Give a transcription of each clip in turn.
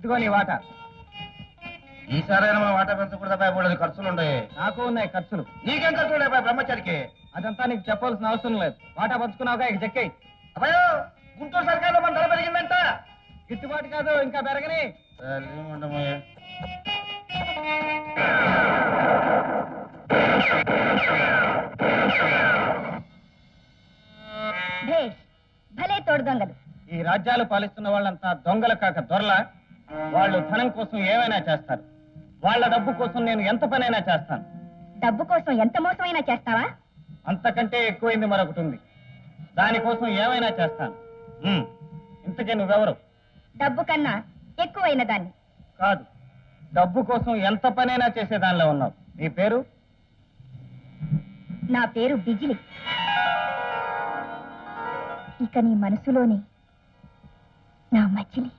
ఇదిగో నీ వాటా. ఈసారైనా మా వాటా పెంచకూడదా భయపడేది ఖర్చులు ఉన్నాయి. నాకు ఉన్నాయి ఖర్చులు. నీకేం ఖర్చులు ఉన్నాయి బ్రహ్మచారికి? అదంతా నీకు చెప్పాల్సిన అవసరం లేదు. వాటా పంచుకున్నావుగా ఇక చెక్కేయి. అబ్బాయో గుంటూరు సర్కారులో మన ధర పెరిగిందంట. గిట్టుబాటు కాదు ఇంకా పెరగని. భలే తోడు దొంగలు. ఈ రాజ్యాలు పాలిస్తున్న వాళ్ళంతా దొంగలు కాక దొరల. వాళ్ళు ధనం కోసం ఏమైనా చేస్తారు. వాళ్ళ డబ్బు కోసం నేను ఎంత పనైనా చేస్తాను. డబ్బు కోసం ఎంత మోసమైనా చేస్తావా? అంతకంటే ఎక్కువైంది మరొకటి ఉంది. దానికోసం ఏమైనా చేస్తాను. ఇంతకీ నువ్వెవరు? డబ్బు కన్నా ఎక్కువైన దాన్ని. కాదు, డబ్బు కోసం ఎంత పనైనా చేసే దానిలో ఉన్నావు. నీ పేరు? నా పేరు బిజిలి. ఇక నీ మనసులోని నా మచిలి.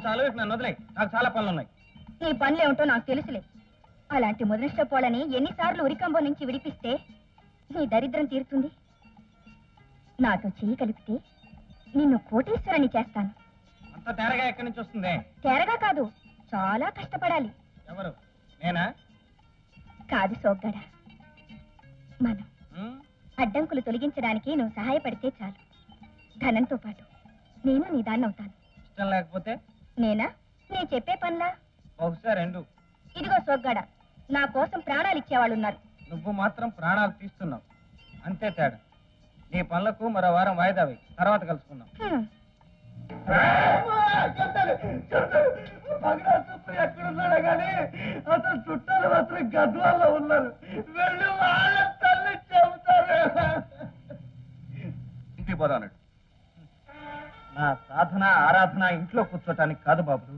చాలు, నన్ను వదిలే. నాకు చాలా పనులు ఉన్నాయి. నీ పనులేమిటో నాకు తెలుసులే. అలాంటి ముదనష్టపోళ్ళని ఎన్నిసార్లు ఉరికంబో నుంచి విడిపిస్తే నీ దరిద్రం తీరుతుంది? నాతో చెయ్యి కలిపితే నిన్ను కోటీశ్వరుని చేస్తాను. అంత తేరగా ఎక్కడి నుంచి వస్తుంది? తేరగా కాదు, చాలా కష్టపడాలి. ఎవరు, నేనా? కాదు సోగ్గాడ, మనం ఉమ్, అడ్డంకులు తొలగించడానికి నువ్వు సహాయపడితే చాలు. ధనంతో పాటు నేను నీ దాన్నవుతాను. ఇష్టం లేకపోతే? నేనా? నేను చెప్పే పనులా? బహుశా రెండు. ఇదిగో సోగ్గాడ, నా కోసం ప్రాణాలు ఇచ్చేవాళ్ళు ఉన్నారు. నువ్వు మాత్రం ప్రాణాలు తీస్తున్నావు, అంతే తేడా. నీ పనులకు మరో వారం వాయిదా వేయి, తర్వాత కలుసుకుందాం. హ్మ్. ఎక్కడున్నాడా కానీ అసలు చుట్టాలు మాత్రం గద్వాల్లో ఉన్నారు. వెళ్ళి వాళ్ళ తల్లి చెబుతారు. ఇంటికి పోదాన్నాడు. నా సాధన ఆరాధన ఇంట్లో కూర్చోటానికి కాదు బాబు.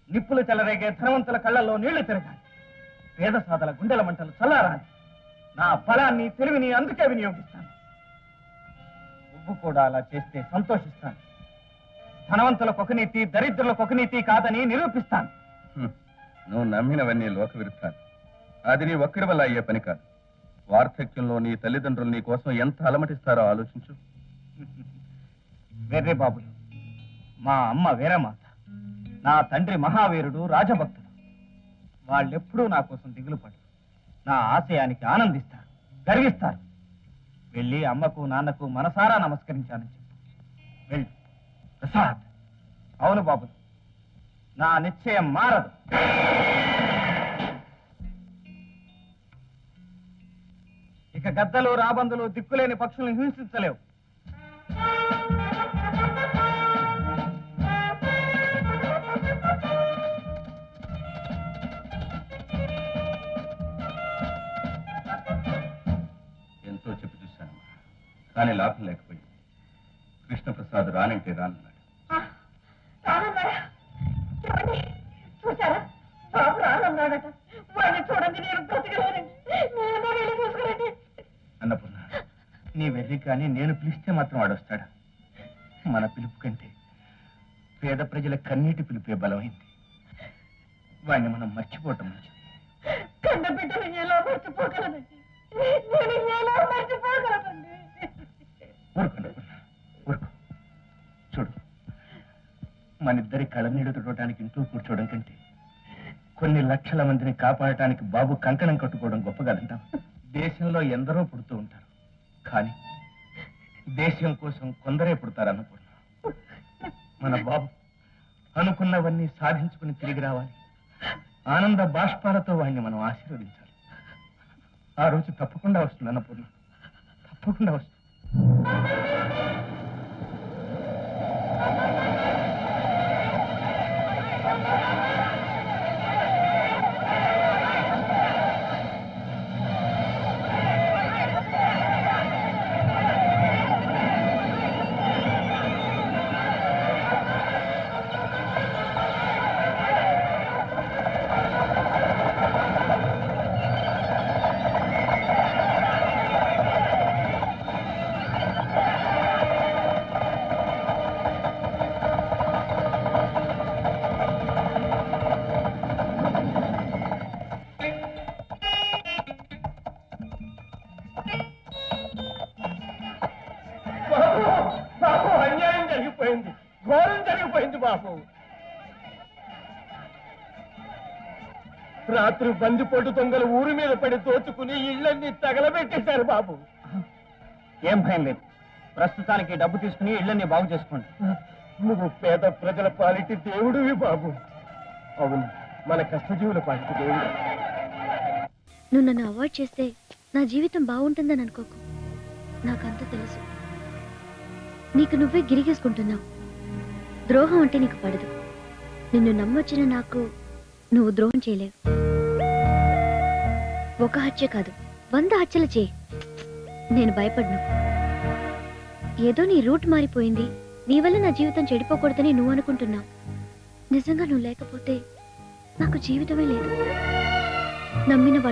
నిప్పులు చెలరేగే ధనవంతుల కళ్ళల్లో నీళ్లు తిరగాలి, పేద సాధల గుండెల మంటలు చల్లారాలి. నా బలాన్ని తెలివిని అందుకే వినియోగిస్తాను. నువ్వు కూడా అలా చేస్తే సంతోషిస్తాను. ధనవంతులకు ఒక నీతి, దరిద్రులకు ఒక నీతి కాదని నిరూపిస్తాను. నువ్వు నమ్మినవన్నీ లోక విరుద్ధాలు. అది నీ ఒక్కడి వల్ల అయ్యే పని కాదు. వార్ధక్యంలో నీ తల్లిదండ్రులు నీ కోసం ఎంత అలమటిస్తారో ఆలోచించు. వేరే బాబులు, మా అమ్మ వీరమాత, నా తండ్రి మహావీరుడు, రాజభక్తుడు. వాళ్ళెప్పుడూ నా కోసం దిగులు పడరు. నా ఆశయానికి ఆనందిస్తారు, గర్విస్తారు. వెళ్ళి అమ్మకు నాన్నకు మనసారా నమస్కరించానని చెప్పు. వెళ్ళి ప్రసాద్. అవును బాబులు, నా నిశ్చయం మారదు. ఇక గద్దలు రాబందులు దిక్కులేని పక్షులను హింసించలేవు. ఎంతో చెప్పి చూశానమ్మా, కానీ లాభం లేకపోయింది. కృష్ణప్రసాద్ రానంటే రానన్నాడు. చూసారా, బాబు రానన్నాడట. వాడిని చూడండి, నేను బ్రతకలేనండి. నేనే వెళ్ళి చూసుకురండి. అన్నపూర్ణ, నీ వెళ్ళి కానీ నేను పిలిస్తే మాత్రం వాడొస్తాడా? మన పిలుపు కంటే పేద ప్రజల కన్నీటి పిలుపే బలమైంది. వాడిని మనం మర్చిపోవటం మంచిది. కన్న బిడ్డలు ఎలా మర్చిపోగలనండి? నేను ఎలా మర్చిపోగలనండి? ఊరుకో అన్నపూర్ణ, ఊరుకో. చూడు, మన ఇద్దరి కళ్ళనీడు తుడవటానికి ఇంట్లో కూర్చోవడం కంటే కొన్ని లక్షల మందిని కాపాడటానికి బాబు కంకణం కట్టుకోవడం గొప్ప కదంటాం. దేశంలో ఎందరో పుడుతూ ఉంటారు, కానీ దేశం కోసం కొందరే పుడతారు అన్నపూర్ణ. మన బాబు అనుకున్నవన్నీ సాధించుకుని తిరిగి రావాలి. ఆనంద బాష్పాలతో వాడిని మనం ఆశీర్వదించాలి. ఆ రోజు తప్పకుండా వస్తుంది అన్నపూర్ణ, తప్పకుండా వస్తుంది. బాబు, అన్యాయం జరిగిపోయింది, ఘోరం జరిగిపోయింది బాబు. రాత్రి బందిపోటు దొంగలు ఊరి మీద పడి దోచుకుని ఇళ్ళన్నీ తగలబెట్టేశారు బాబు. ఏం భయం లేదు, ప్రస్తుతానికి డబ్బు తీసుకుని ఇళ్ళని బాగు చేసుకోండి. నువ్వు పేద ప్రజల పాలిటి దేవుడివి బాబు. అవును, మన కష్టజీవుల పాలిటి దేవుడు. నువ్వు నన్ను అవాయిడ్ చేస్తే నా జీవితం బాగుంటుందని అనుకోకు. నాకంతా తెలుసు. నీకు నువ్వే గిరిగేసుకుంటున్నావు. ద్రోహం అంటే నీకు పడదు. నిన్ను నమ్మొచ్చిన నాకు నువ్వు ద్రోహం చేయలేవు. ఒక హత్య కాదు, 100 హత్యలు చేయి, నేను భయపడ్ను. ఏదో నీ రూట్ మారిపోయింది, నీ వల్ల నా జీవితం చెడిపోకూడదని నువ్వు అనుకుంటున్నావు. నిజంగా నువ్వు లేకపోతే నాకు జీవితమే లేదు. నమ్మిన వాళ్ళ